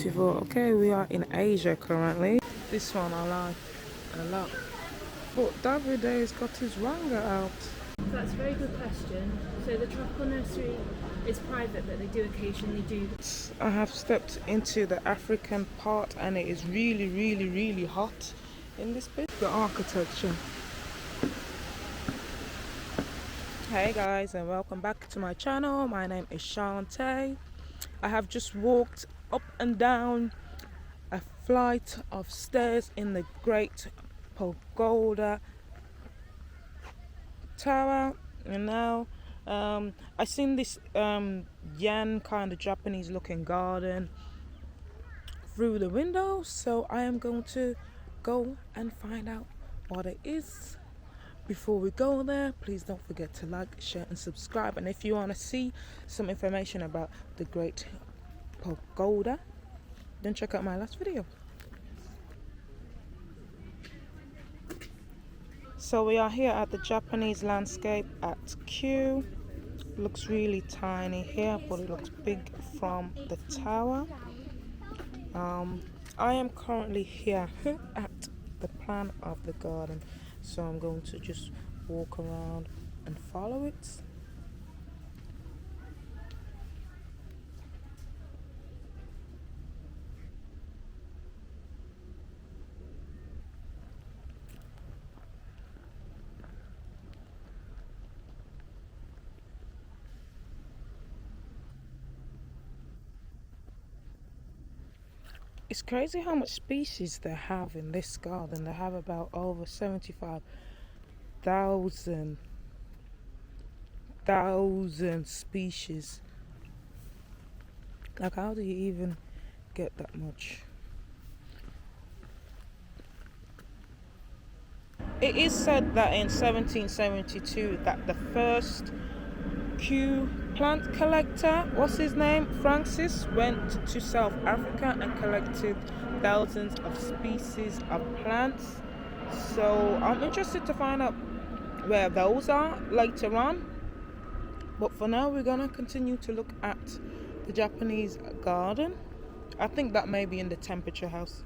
beautiful. Okay, we are in Asia currently. This one I like a lot. But Davide's got his manga out. That's a very good question. So the tropical nursery is private, but they do occasionally do. I have stepped into the African part and it is really, really, really hot in this bit. The architecture. Hey guys, and welcome back to my channel. My name is Shantae. I have just walked up and down a flight of stairs in the Great Pagoda Tower, and now I seen this yen kind of Japanese looking garden through the window, so I am going to go and find out what it is. Before we go there, please don't forget to like, share and subscribe, and if you want to see some information about the Great Pagoda, then check out my last video. So we are here at the Japanese landscape at Kew. Looks really tiny here, but it looks big from the tower. I am currently here at the plan of the garden, so I'm going to just walk around and follow it. It's crazy how much species they have in this garden. They have about over 75,000 species. Like, how do you even get that much? It is said that in 1772 that the first Kew plant collector, what's his name, Francis, went to South Africa and collected thousands of species of plants. So I'm interested to find out where those are later on. But for now, we're gonna continue to look at the Japanese garden. I think that may be in the Temperature house.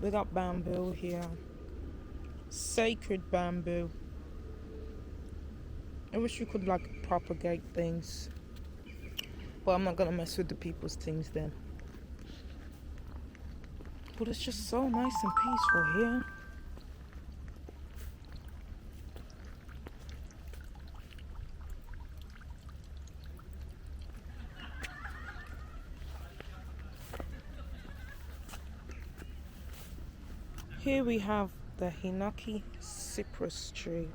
We got bamboo here. Sacred bamboo. I wish we could like propagate things, but I'm not gonna mess with the people's things then. But it's just so nice and peaceful here. Here we have the Hinoki cypress tree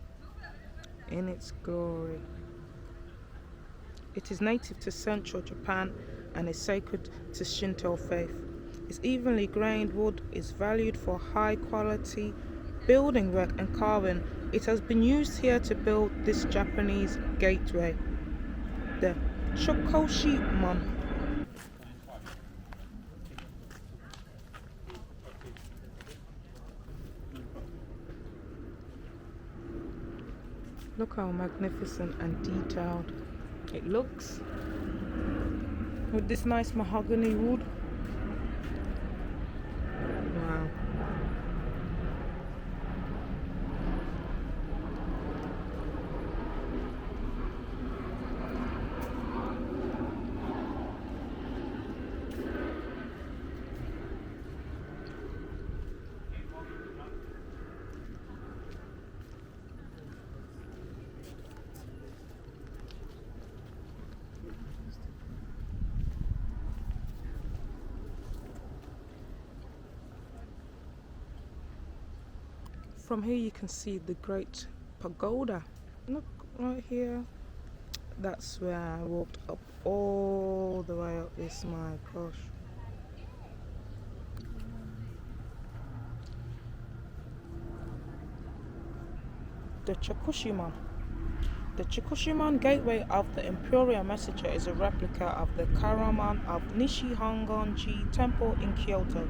in its glory. It is native to central Japan and is sacred to Shinto faith. Its evenly grained wood is valued for high quality building work and carving. It has been used here to build this Japanese gateway, the Chokushi-Mon. Look how magnificent and detailed it looks with this nice mahogany wood. Wow. From here you can see the Great Pagoda. Look right here. That's where I walked up all the way up this, my gosh. The Chokushi-Mon. The Chokushi-Mon Gateway of the Imperial Messenger is a replica of the Karaman of Nishi Hongonji Temple in Kyoto.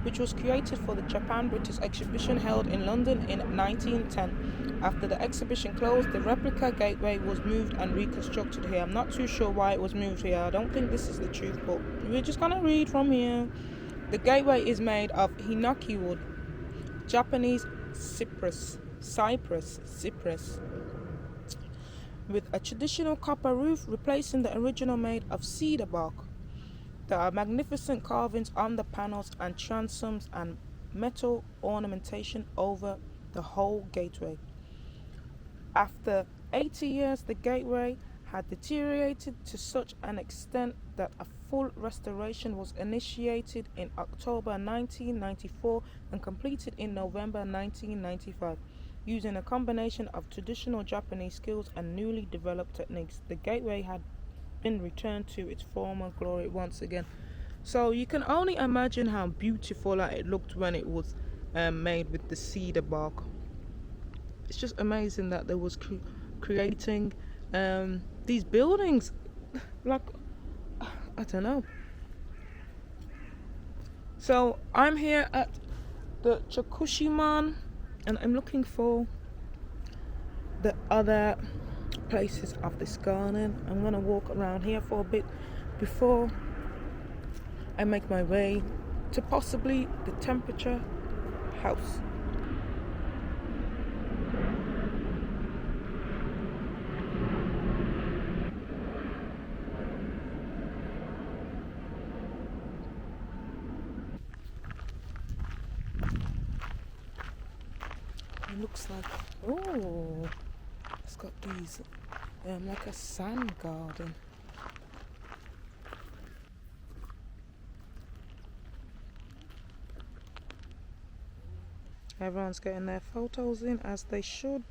which was created for the Japan-British exhibition held in London in 1910. After the exhibition closed, the replica gateway was moved and reconstructed here. I'm not too sure why it was moved here. I don't think this is the truth, but we're just gonna read from here. The gateway is made of hinoki wood, Japanese cypress, with a traditional copper roof replacing the original made of cedar bark. There are magnificent carvings on the panels and transoms and metal ornamentation over the whole gateway. After 80 years, the gateway had deteriorated to such an extent that a full restoration was initiated in October 1994 and completed in November 1995. Using a combination of traditional Japanese skills and newly developed techniques, the gateway had been returned to its former glory once again. So you can only imagine how beautiful it looked when it was made with the cedar bark. It's just amazing that they was creating these buildings like, I don't know. So I'm here at the Chokushi-Mon and I'm looking for the other places of this garden. I'm gonna walk around here for a bit before I make my way to possibly the Temperate house. It looks like, oh, it's got these like a sand garden. Everyone's getting their photos in as they should.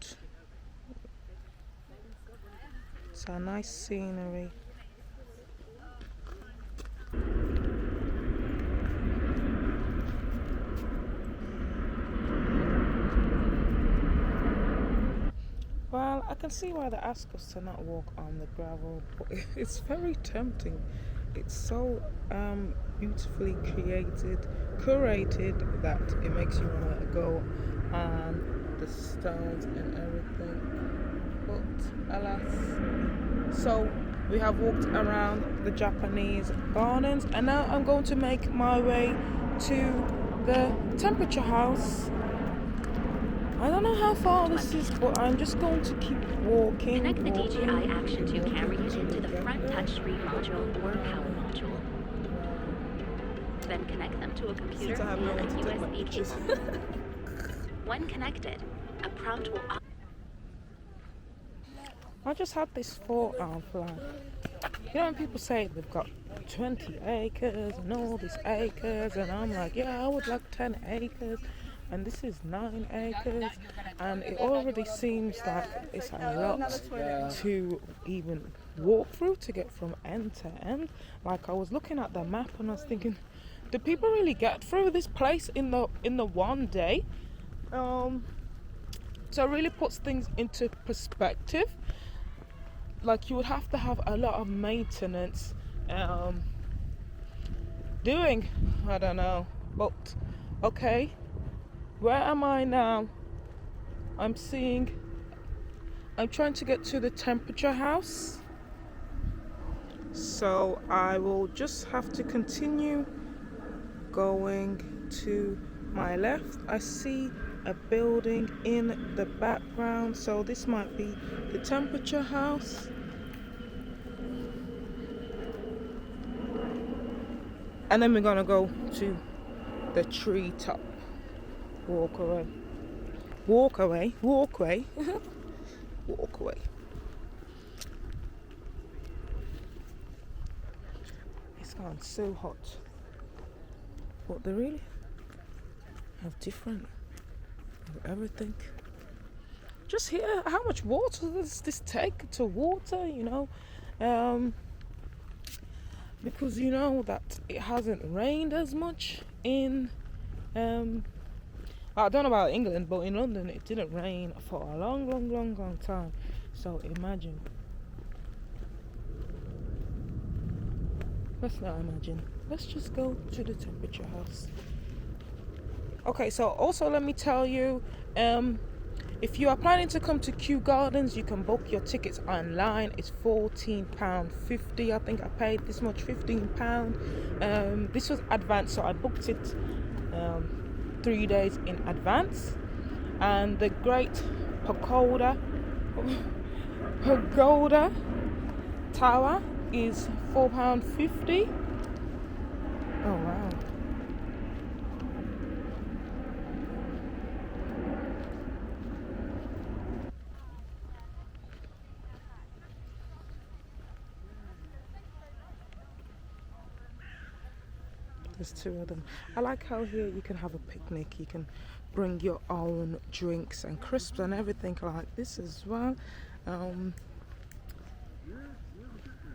It's a nice scenery. Well, I can see why they ask us to not walk on the gravel, but it's very tempting. It's so beautifully curated that it makes you want to go on the stones and everything. But alas, so we have walked around the Japanese gardens, and now I'm going to make my way to the Temperate house. I don't know how far this is, but I'm just going to keep walking. Connect the DJI Action 2 camera unit to the front touchscreen module or power module. Then connect them to a computer Since I have via no a one to take my USB pictures. cable. When connected, a prompt will I just had this thought out, like, you know when people say they've got 20 acres and all these acres, and I'm like, yeah, I would like 10 acres, and this is 9 acres, and it already seems like it's a lot to even walk through to get from end to end. Like, I was looking at the map and I was thinking, do people really get through this place in the one day? So it really puts things into perspective. Like, you would have to have a lot of maintenance doing, I don't know, but okay, where am I now? I'm trying to get to the Temperate house, so I will just have to continue going to my left. I see a building in the background, so this might be the Temperate house. And then we're gonna go to the treetop walkway. It's gone so hot, but they really have different everything. Just here, how much water does this take to water, you know? Because you know that it hasn't rained as much in I don't know about England, but in London it didn't rain for a long time. So imagine. Let's not imagine. Let's just go to the Temperate house. Okay, so also let me tell you, if you are planning to come to Kew Gardens, you can book your tickets online. It's £14.50. I think I paid this much, £15. This was advanced, so I booked it 3 days in advance. And the Great Pagoda Tower is £4.50. Oh wow. There's two of them. I like how here you can have a picnic. You can bring your own drinks and crisps and everything like this as well.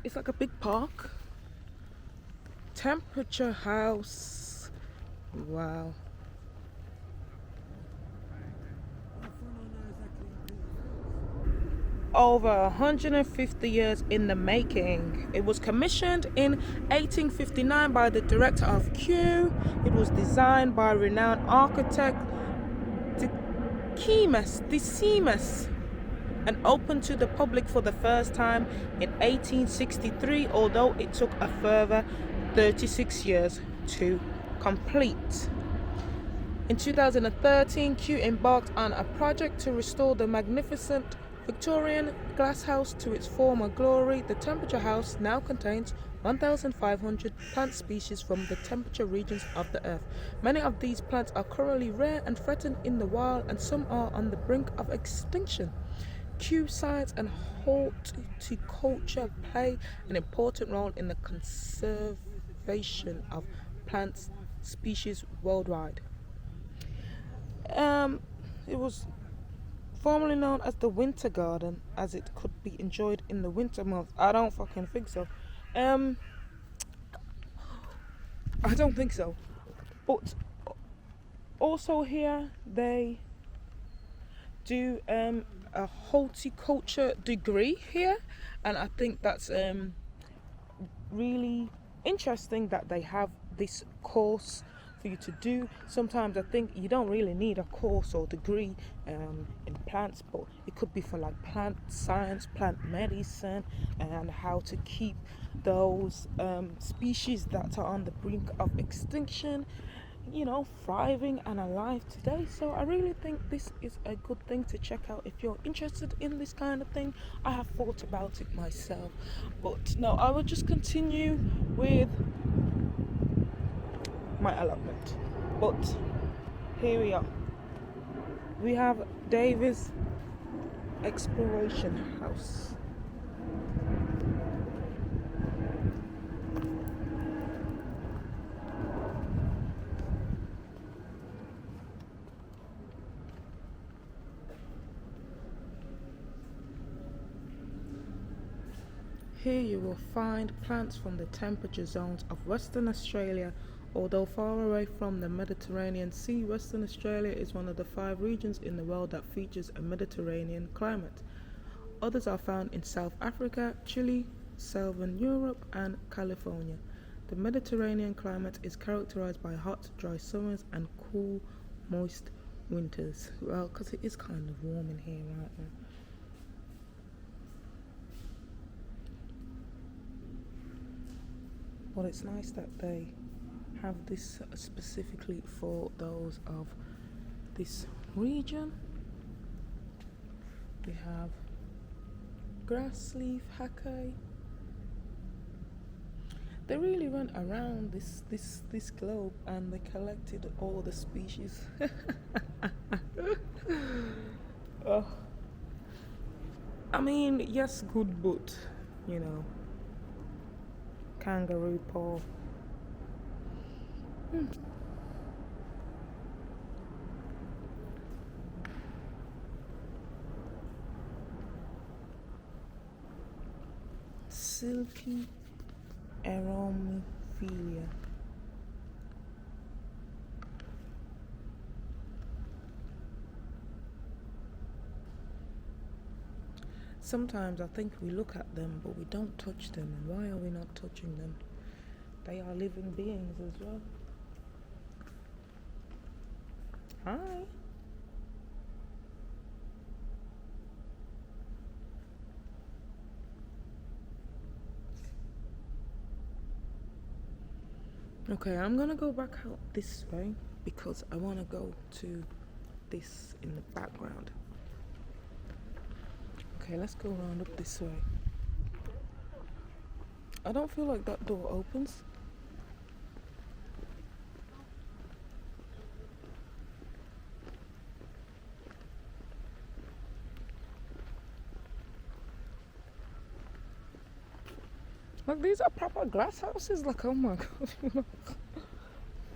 It's like a big park. Temperature house. Wow. Over 150 years in the making. It was commissioned in 1859 by the director of Kew. It was designed by renowned architect Decimus and opened to the public for the first time in 1863, although it took a further 36 years to complete. In 2013, Kew embarked on a project to restore the magnificent Victorian glasshouse to its former glory. The Temperature House now contains 1,500 plant species from the temperature regions of the Earth. Many of these plants are currently rare and threatened in the wild, and some are on the brink of extinction. Kew science and horticulture play an important role in the conservation of plant species worldwide. It was formerly known as the Winter Garden, as it could be enjoyed in the winter months. I don't fucking think so. I don't think so. But also here they do a horticulture degree here, and I think that's really interesting that they have this course for you to do. Sometimes I think you don't really need a course or degree in plants, but it could be for like plant science, plant medicine, and how to keep those species that are on the brink of extinction, you know, thriving and alive today. So I really think this is a good thing to check out if you're interested in this kind of thing. I have thought about it myself, but no, I will just continue with my allotment. But here we are. We have Davis Exploration House. Here you will find plants from the temperature zones of Western Australia. Although far away from the Mediterranean Sea, Western Australia is one of the 5 regions in the world that features a Mediterranean climate. Others are found in South Africa, Chile, Southern Europe, and California. The Mediterranean climate is characterized by hot, dry summers and cool, moist winters. Well, because it is kind of warm in here right now. Well, it's nice that they have this specifically for those of this region. We have grass leaf hackay. They really went around this globe and they collected all the species. Oh. I mean, yes, good, but you know, kangaroo paw. Silky aromophilia. Sometimes I think we look at them but we don't touch them. And why are we not touching them? They are living beings as well. Hi. Okay, I'm gonna go back out this way because I want to go to this in the background. Okay, let's go around up this way. I don't feel like that door opens. Like, these are proper glass houses. Like, oh my god.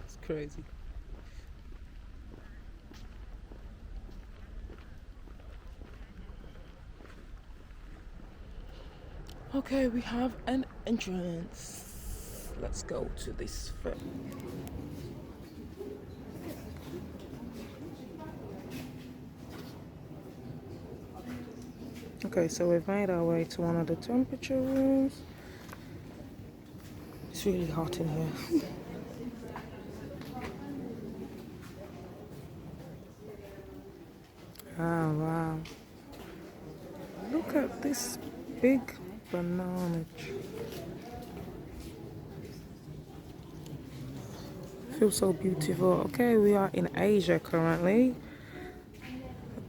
It's crazy. Okay, we have an entrance. Let's go to this first. Okay, so we've made our way to one of the temperature rooms. It's really hot in here. Oh wow. Look at this big banana tree. Feels so beautiful. Okay, we are in Asia currently.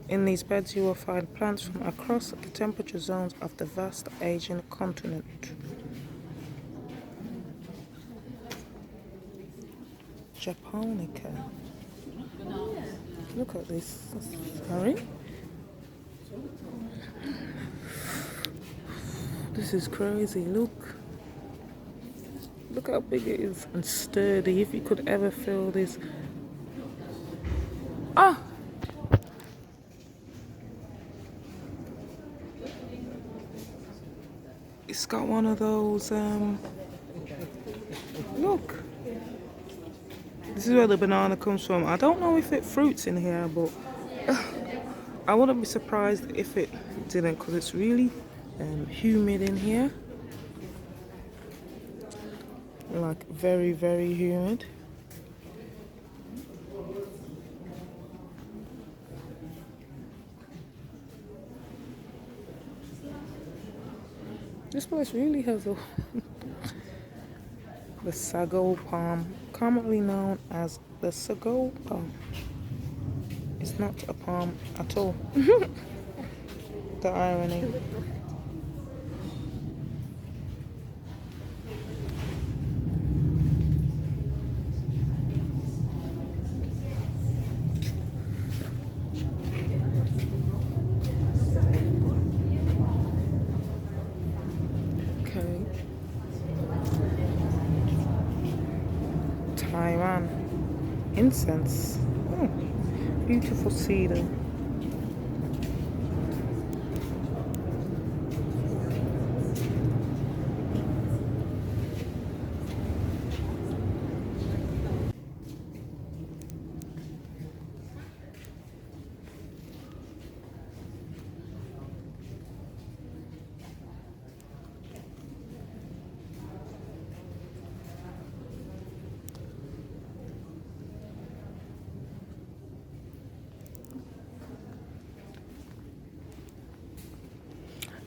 In these beds you will find plants from across the temperature zones of the vast Asian continent. Japonica. Look at this. Sorry? This is crazy. Look. Look how big it is and sturdy. If you could ever feel this. Ah! It's got one of those, look. This is where the banana comes from. I don't know if it fruits in here, but I wouldn't be surprised if it didn't, because it's really humid in here. Like, very, very humid. This place really has a the sago palm, commonly known as the sago palm. It's not a palm at all. The irony. Okay. Taiwan. Incense. Oh, beautiful cedar.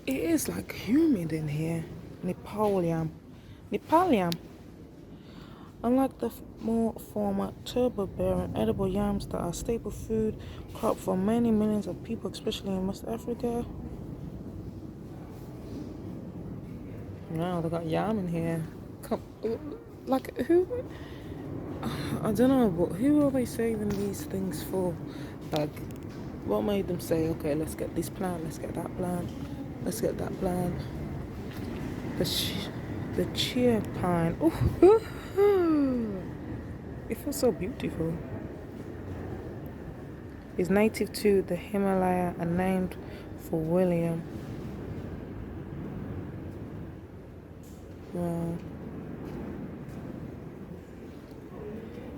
It is like humid in here. Nepal yam. Nepal yam. Unlike the more former turbo-bearing edible yams that are staple food crop for many millions of people, especially in West Africa. Wow, they got yam in here. Like, who? I don't know, but who are they saving these things for? Like, what made them say, okay, let's get this plant, let's get that plant, let's get that plant. The chia pine. Oh, it feels so beautiful. It's native to the Himalaya and named for William. Wow.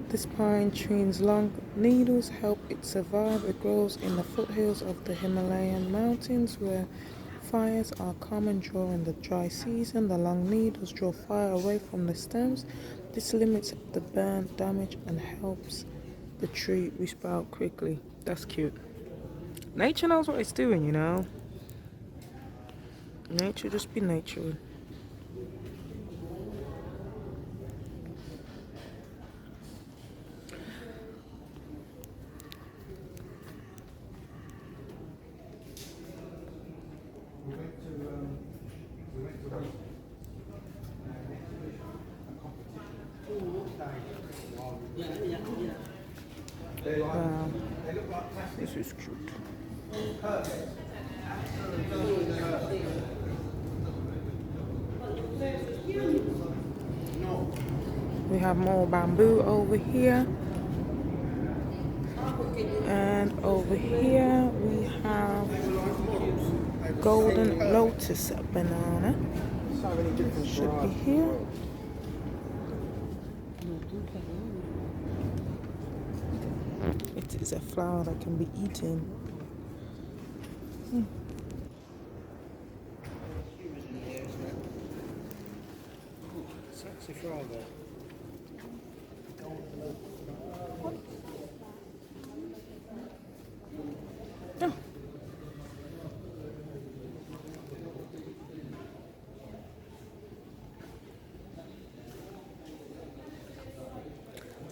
This pine tree's long needles help it survive. It grows in the foothills of the Himalayan mountains where fires are common during the dry season. The long needles draw fire away from the stems. This limits the burn damage and helps the tree we sprout quickly. That's cute. Nature knows what it's doing, you know. Nature just be nature. Wow, this is cute. We have more bamboo over here. And over here we have golden lotus banana. Should be here. It is a flower that can be eaten. Sexy flower there. Oh.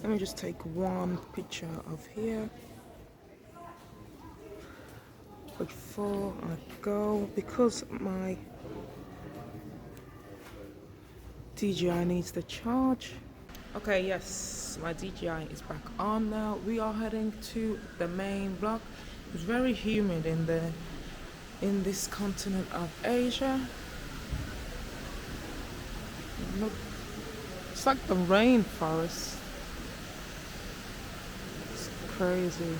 Let me just take one picture of here before I go, because my DJI needs the charge. Okay, yes, my DJI is back on now. We are heading to the main block. It's very humid in this continent of Asia. Look, it's like the rainforest. It's crazy.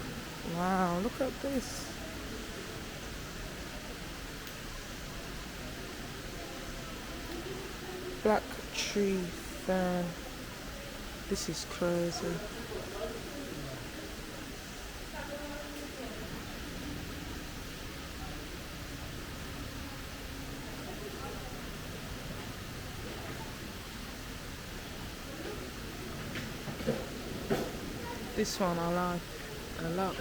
Wow, look at this. Black tree fern. This is crazy. This one I like a lot.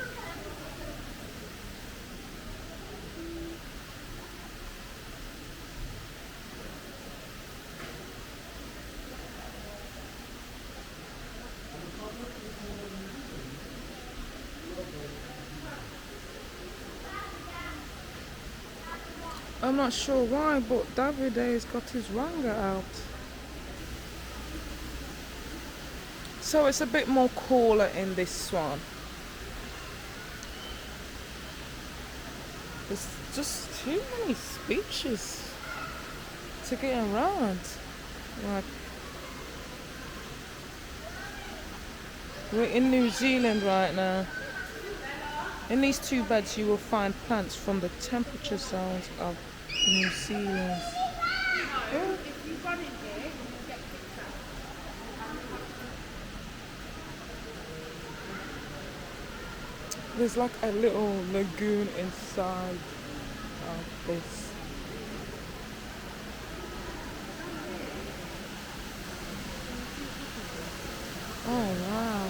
I'm not sure why, but Davide's got his Ranga out. So it's a bit more cooler in this one. There's just too many species to get around. Like, we're in New Zealand right now. In these two beds you will find plants from the temperature zones of New Zealand. Oh. There's like a little lagoon inside of this. Oh wow.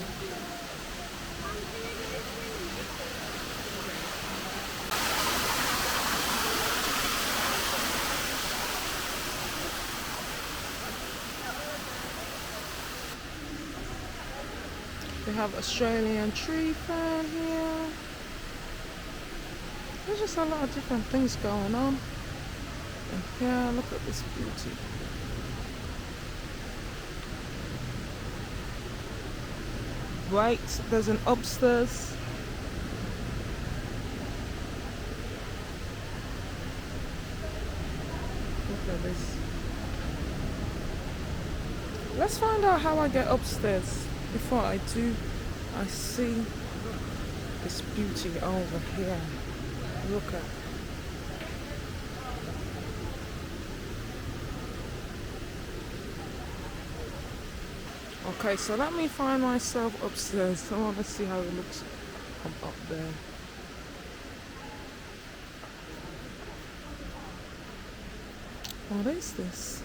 We have Australian tree fern here. There's just a lot of different things going on. And here, look at this beauty. Right, there's an upstairs. Look at this. Let's find out how I get upstairs. Before I do, I see this beauty over here. Look at. Okay, so let me find myself upstairs. I want to see how it looks from up there. What is this?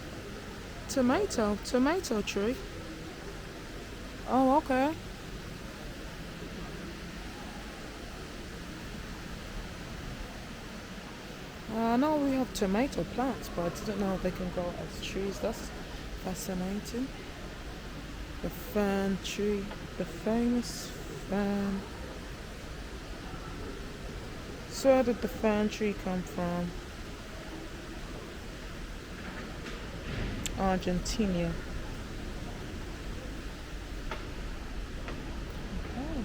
Tomato tree. Oh, okay. I know we have tomato plants, but I didn't know they can grow as trees. That's fascinating. The fern tree, the famous fern. So where did the fern tree come from? Argentina. Okay.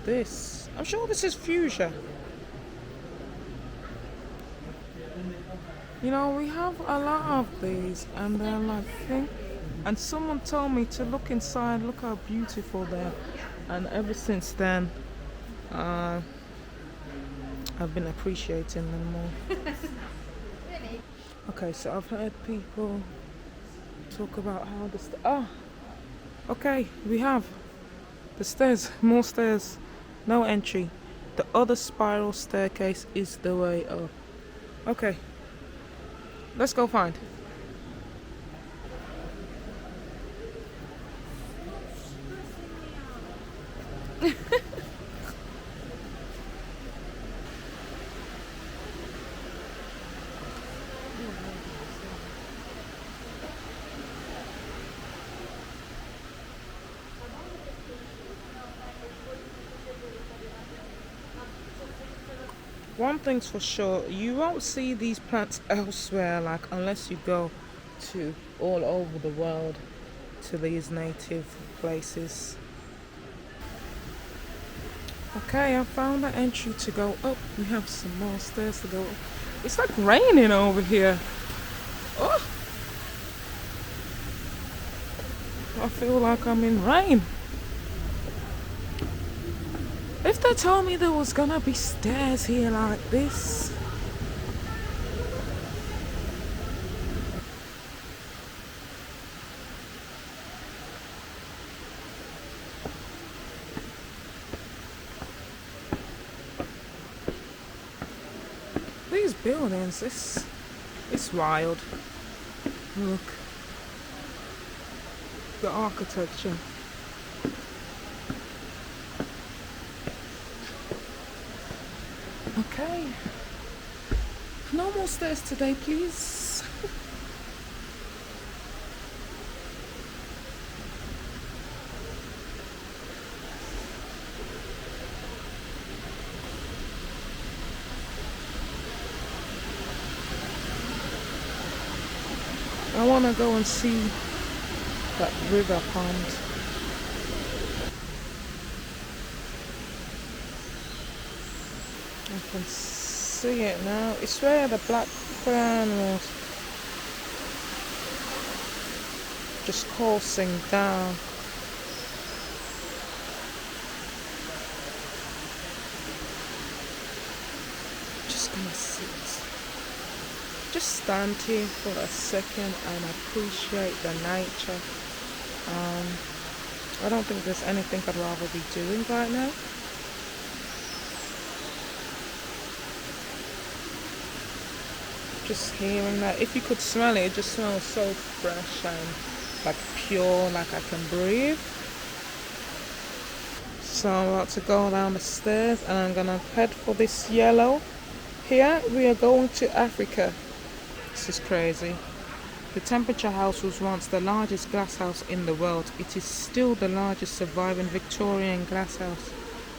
This, I'm sure this is fuchsia. You know, we have a lot of these, and they're like pink. And someone told me to look inside, look how beautiful they're. And ever since then, I've been appreciating them more. Okay, so I've heard people talk about how okay, we have the stairs, more stairs, no entry. The other spiral staircase is the way up. Okay, let's go find. One thing's for sure, you won't see these plants elsewhere, like unless you go to all over the world to these native places. Okay, I found the entry to go up. We have some more stairs to go up. It's like raining over here. Oh, I feel like I'm in rain. If they told me there was gonna be stairs here like this. These buildings, it's wild. Look. The architecture. Okay. No more stairs today, please. I want to go and see that river pond. I can see it now. It's where the black fern was just coursing down. Just gonna sit. Just stand here for a second and appreciate the nature. I don't think there's anything I'd rather be doing right now. Just hearing that. If you could smell it, it just smells so fresh and like pure, like I can breathe. So I'm about to go down the stairs and I'm gonna head for this yellow. Here we are going to Africa. This is crazy. The Temperate house was once the largest glasshouse in the world. It is still the largest surviving Victorian glasshouse.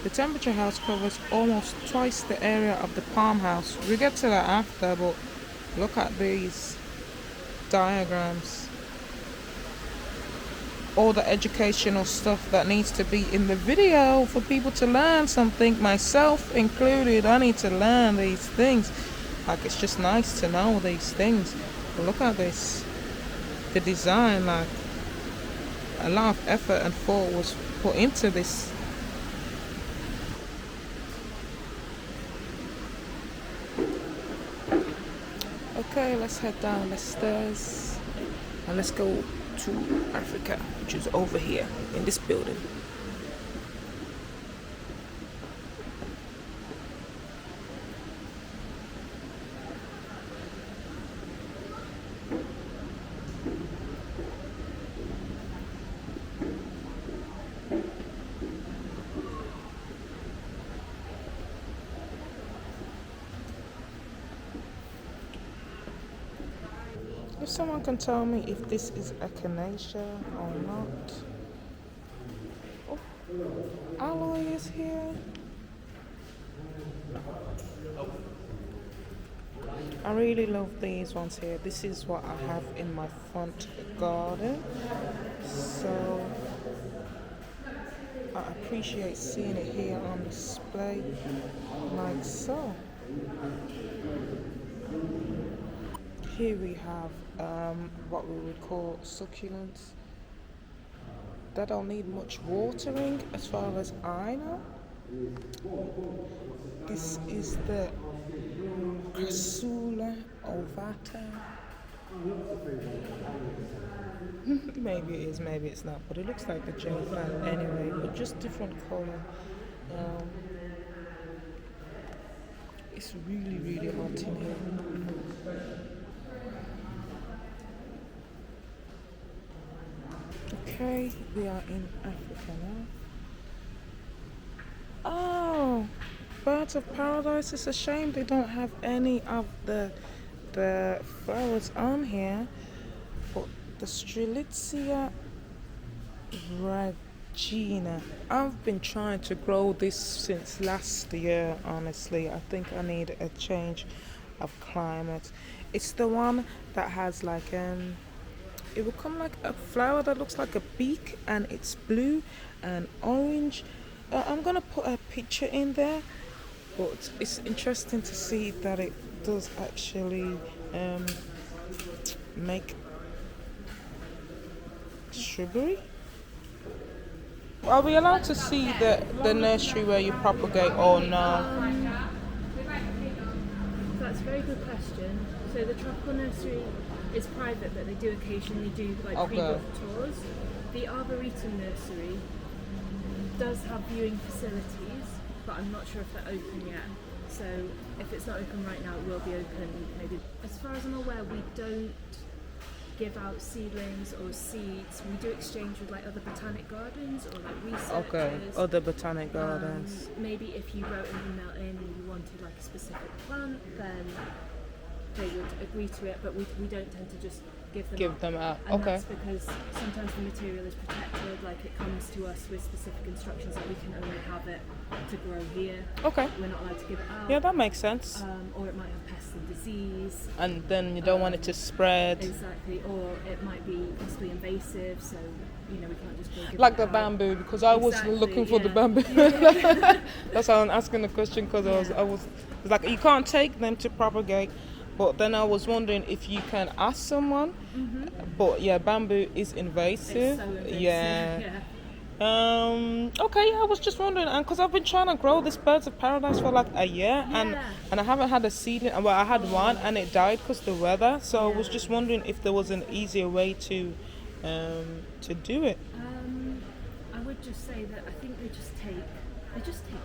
The Temperate house covers almost twice the area of the Palm House. We'll get to that after, but look at these diagrams. All the educational stuff that needs to be in the video for people to learn something, myself included. I need to learn these things. Like, it's just nice to know these things. But look at this. The design, like, a lot of effort and thought was put into this. Okay, let's head down the stairs and let's go to Africa, which is over here in this building. someone can tell me if this is echinacea or not. Oh, aloe is here. I really love these ones here. This is what I have in my front garden. So I appreciate seeing it here on display like so. Here we have what we would call succulents that don't need much watering as far as I know. This is the Casula ovata. Maybe it is, maybe it's not, but it looks like the gel plant anyway, but just different color. It's really, really hot in here. Okay, we are in Africa now. Oh, birds of paradise. It's a shame they don't have any of the flowers on here. But the Strelitzia regina. I've been trying to grow this since last year, honestly. I think I need a change of climate. It's the one that has like it will come like a flower that looks like a beak, and it's blue and orange. I'm gonna put a picture in there, but it's interesting to see that it does actually make shrubbery. Are we allowed to see the nursery where you propagate or no? That's a very good question. So the tropical nursery is private, but they do occasionally do like pre-booked tours. The Arboretum nursery does have viewing facilities, but I'm not sure if they're open yet. So if it's not open right now, it will be open maybe. As far as I'm aware, we don't give out seedlings or seeds. We do exchange with like other botanic gardens or like researchers. Okay, other botanic gardens. Maybe if you wrote an email in and you wanted like a specific plant, then they would agree to it, but we don't tend to just give them out. And okay. That's because sometimes the material is protected, like it comes to us with specific instructions that we can only have it to grow here. Okay. We're not allowed to give it out. Yeah, that makes sense. Or it might have pests and disease. And then you don't want it to spread. Exactly. Or it might be possibly invasive, so we can't just go give Like it the out. bamboo, because I was Exactly, looking for the yeah. bamboo. Yeah. That's why I'm asking the question, because I was like, you can't take them to propagate. But then I was wondering if you can ask someone. Mm-hmm. But yeah, bamboo is invasive. It's so invasive. Yeah. Okay, I was just wondering, and because I've been trying to grow this birds of paradise for like a year, and I haven't had a seedling. Well, I had one and it died because the weather. So I was just wondering if there was an easier way to do it. I would just say that I think they just take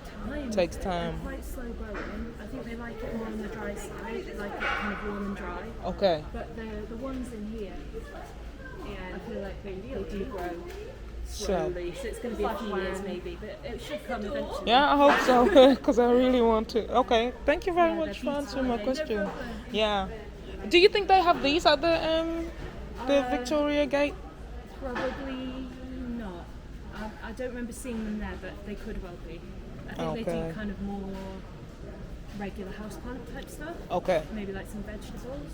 time. Takes time. They're quite slow growing. I think they like it more on the dry side. They like it kind of warm and dry. Okay. But the ones in here, I feel like they do grow slowly. So it's going to be a few years maybe, but it should come eventually. Yeah, I hope so, because I really want to. Okay, thank you very much for answering my question. No problem. Yeah. Do you think they have these at the Victoria Gate? Probably not. I don't remember seeing them there, but they could well be. I think they do kind of more regular houseplant type stuff. Okay. Maybe like some vegetables.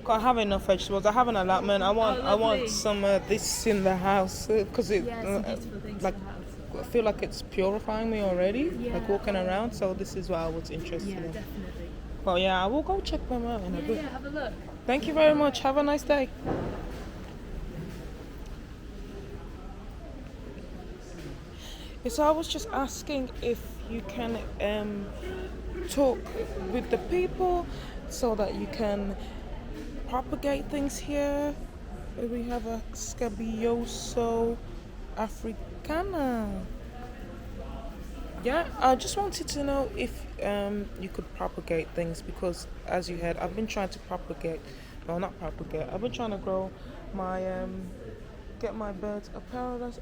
I have enough vegetables. I have an allotment. I want lovely. some this in the house because it Some beautiful things like in the house. I feel like it's purifying me already. Yeah. Like walking around. So this is what I was interested Yeah, in. definitely. Well, yeah, I will go check them out in a bit. Yeah, have a look. Thank you very much. Have a nice day. So I was just asking if you can talk with the people so that you can propagate things here. We have a Scabioso africana. Yeah, I just wanted to know if you could propagate things, because as you heard, I've been trying to propagate. Well, not propagate. I've been trying to grow my get my birds of paradise.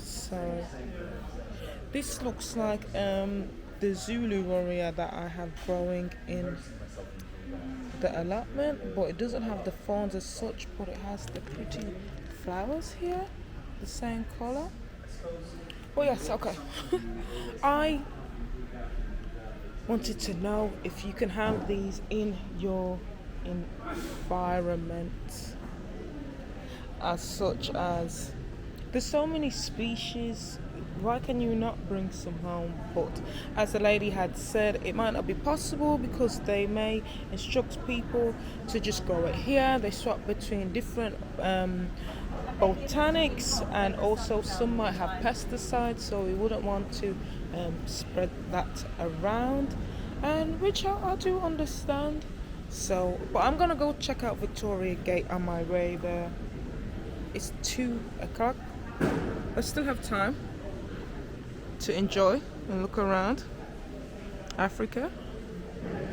So this looks like the Zulu warrior that I have growing in the allotment, but it doesn't have the fawns as such, but it has the pretty flowers here, the same color. Oh yes, okay. I wanted to know if you can have these in your environment, as such as there's so many species. Why can you not bring some home? But as the lady had said, it might not be possible because they may instruct people to just grow it here. They swap between different botanics, and also some might have pesticides, so we wouldn't want to spread that around, and which I do understand. So, but I'm gonna go check out Victoria Gate on my way there. It's 2 o'clock. I still have time to enjoy and look around Africa.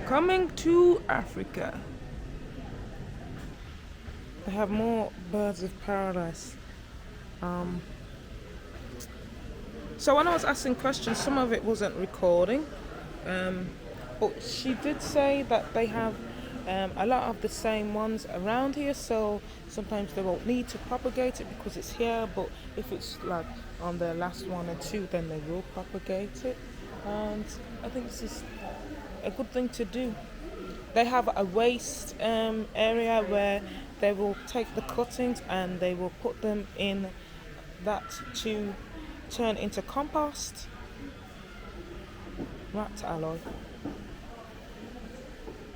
Coming to Africa. They have more birds of paradise. So when I was asking questions, some of it wasn't recording. But she did say that they have a lot of the same ones around here, so sometimes they won't need to propagate it because it's here, but if it's like on the last 1 or 2, then they will propagate it. And I think it's just a good thing to do. They have a waste area where they will take the cuttings and they will put them in that to turn into compost. Rat alloy.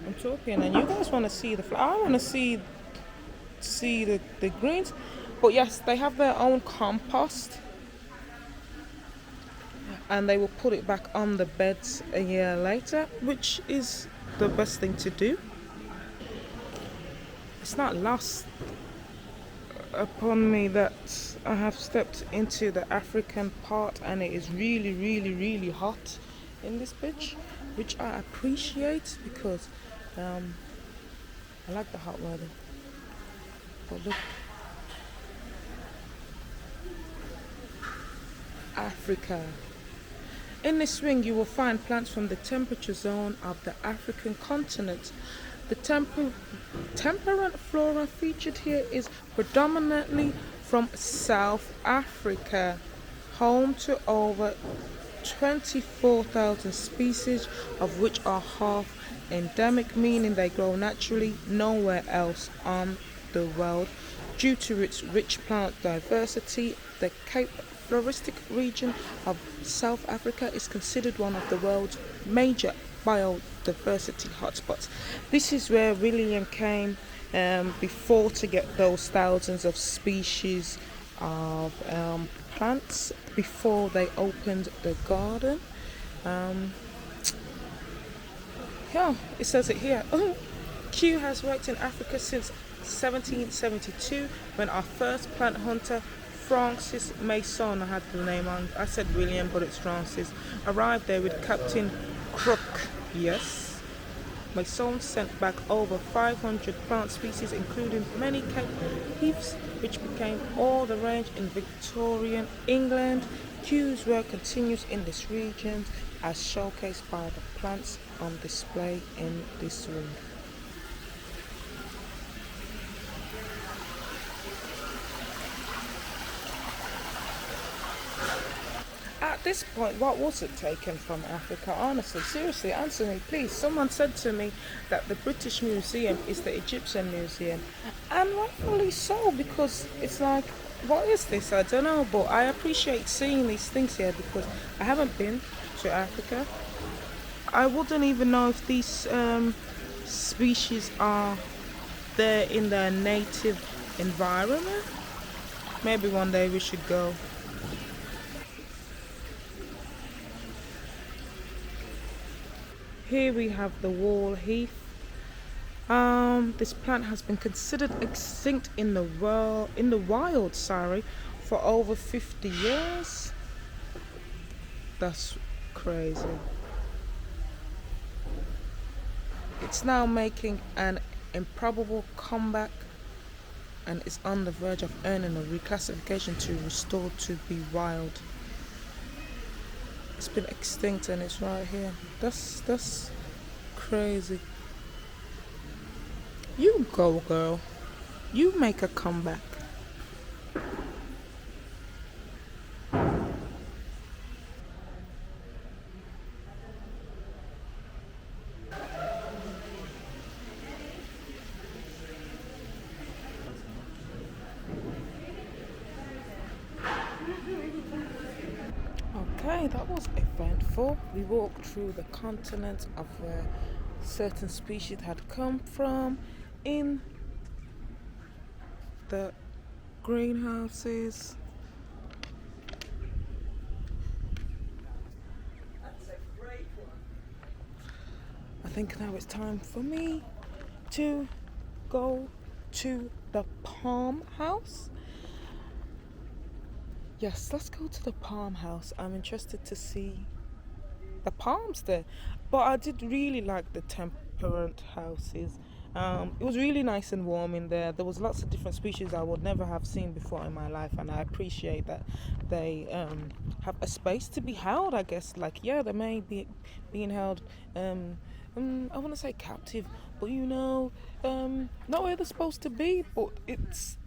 I'm talking, and you guys want to see the flower. I want to see the greens. But yes, they have their own compost, and they will put it back on the beds a year later, which is the best thing to do. It's not lost upon me that I have stepped into the African part, and it is really, really, really hot in this bitch, which I appreciate because I like the hot weather. But look, Africa. In this ring you will find plants from the temperature zone of the African continent. The temperate flora featured here is predominantly from South Africa, home to over 24,000 species, of which are half endemic, meaning they grow naturally nowhere else on the world. Due to its rich plant diversity, the Cape Floristic region of South Africa is considered one of the world's major biodiversity hotspots. This is where William came before to get those thousands of species of plants before they opened the garden. Yeah, it says it here. Kew has worked in Africa since 1772 when our first plant hunter Francis Mason, I had the name on, I said William but it's Francis, arrived there with Captain Crook. Yes, Mason sent back over 500 plant species including many Cape heaths, which became all the rage in Victorian England. Kew's work continues in this region as showcased by the plants on display in this room. At this point, what was it taken from Africa? Honestly, seriously, answer me, please. Someone said to me that the British Museum is the Egyptian Museum. And rightfully so, because it's like, what is this? I don't know, but I appreciate seeing these things here because I haven't been to Africa. I wouldn't even know if these species are there in their native environment. Maybe one day we should go. Here we have the wall heath. This plant has been considered extinct in the wild, for over 50 years. That's crazy. It's now making an improbable comeback and is on the verge of earning a reclassification to restored to be wild. It's been extinct and it's right here. That's crazy. You go, girl. You make a comeback. Okay, that was eventful. We walked through the continent of where certain species had come from in the greenhouses. I think now it's time for me to go to the palm house. Yes, let's go to the palm house. I'm interested to see the palms there. But I did really like the temperate houses. It was really nice and warm in there. There was lots of different species I would never have seen before in my life, and I appreciate that they have a space to be held. I guess, like, yeah, they may be being held. I want to say captive, but not where they're supposed to be. But it's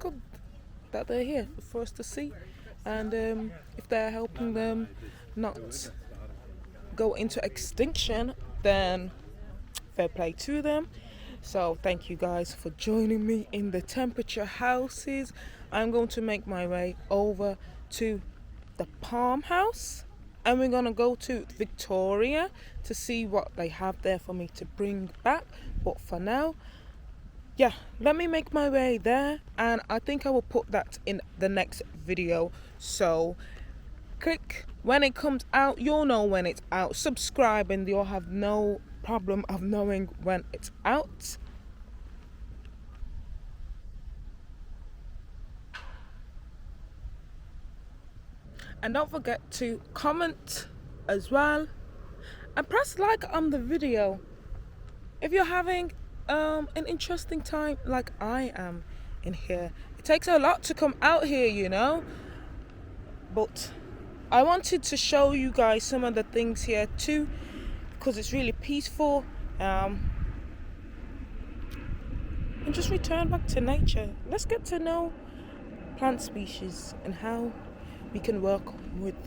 good that they're here for us to see, and if they're helping them not go into extinction, then fair play to them. So thank you guys for joining me in the temperature houses. I'm going to make my way over to the palm house, and we're gonna go to Victoria to see what they have there for me to bring back. But for now, yeah, let me make my way there, and I think I will put that in the next video. So click when it comes out, you'll know when it's out. Subscribe and you'll have no problem of knowing when it's out. And don't forget to comment as well, and press like on the video if you're having an interesting time like I am in here. It takes a lot to come out here, but I wanted to show you guys some of the things here too, because it's really peaceful, and just return back to nature. Let's get to know plant species and how we can work with them.